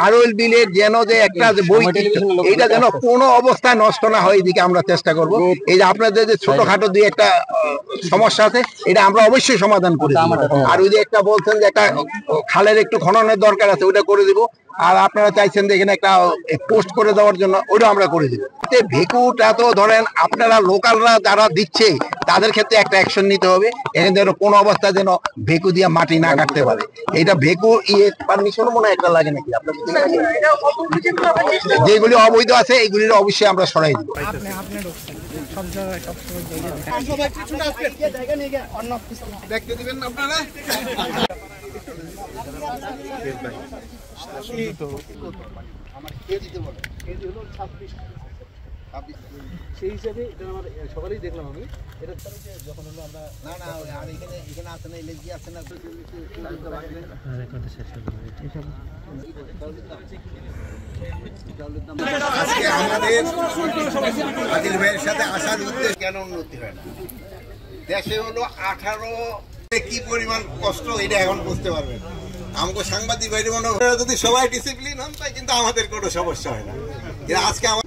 আরউল বিলের যেন যে একটা যে বইটি এইটা যেন কোনো অবস্থায় নষ্ট না হয়, এদিকে আমরা চেষ্টা করব। এই যে আপনাদের যে ছোটখাটো দুই একটা সমস্যা আছে, এটা আমরা অবশ্যই সমাধান করে দেব। আর ওই যে একটা বলছেন যে একটা খালের একটু খননের দরকার আছে, ওটা করে দিব। আর আপনারা চাইছেন যে এখানে একটা পোস্ট করে দেওয়ার জন্য, ওটা আমরা করে দিব। ভেকুটা তো ধরেন আপনারা লোকালরা যারা দিচ্ছে তাদের ক্ষেত্রে একটা অ্যাকশন নিতে হবে। এখানে যেন কোনো অবস্থা যেন ভেকু দিয়ে মাটি না কাটতে পারে। এটা ভেকু পারমিশন মনে হয় একটা লাগে নাকি আপনার, যেগুলি অবৈধ আছে এইগুলির অবশ্যই আমরা সরাই দিব। দেখতে দিবেন না আপনারা? সেই হিসাবে এটা আমার সকালেই দেখলাম আমি। এটা যখন হলো আমরা না না আর এখানে আছে না, এলএসজি আছে না, আজকে আমাদের আদিল ভাইয়ের সাথে আসার উদ্দেশ্য কেন উন্নতি হয় না দেশে হলো 18 কি পরিমাণ কষ্ট, এটা এখন বুঝতে পারবেন। আমাকে সাংবাদিক ভাই যদি সবাই ডিসিপ্লিন হন তাই কিন্তু আমাদের কোনো সমস্যা হয় না। আজকে আমার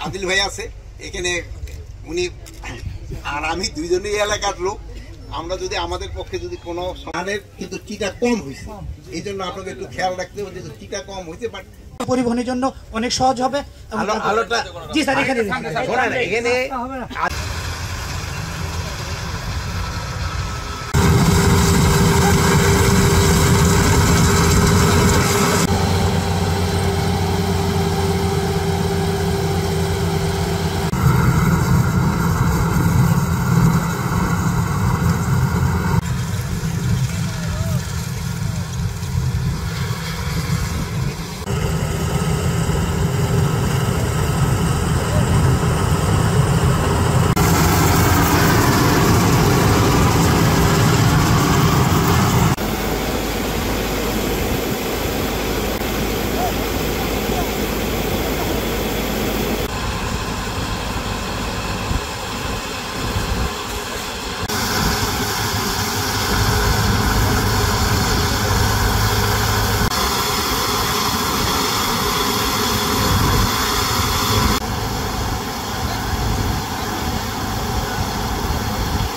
আদিল ভাই আছে এখানে, উনি আর আমি দুইজনেই এলাকার লোক। আমরা যদি আমাদের পক্ষে যদি কোনো সমাধানের কিন্তু টিকা কম হয়েছে, এই জন্য আপনাদের একটু খেয়াল রাখতে হবে যে টিকা কম হয়েছে, বাট পরিবহনের জন্য অনেক সহজ হবে। আলোটা জি স্যার, এখানে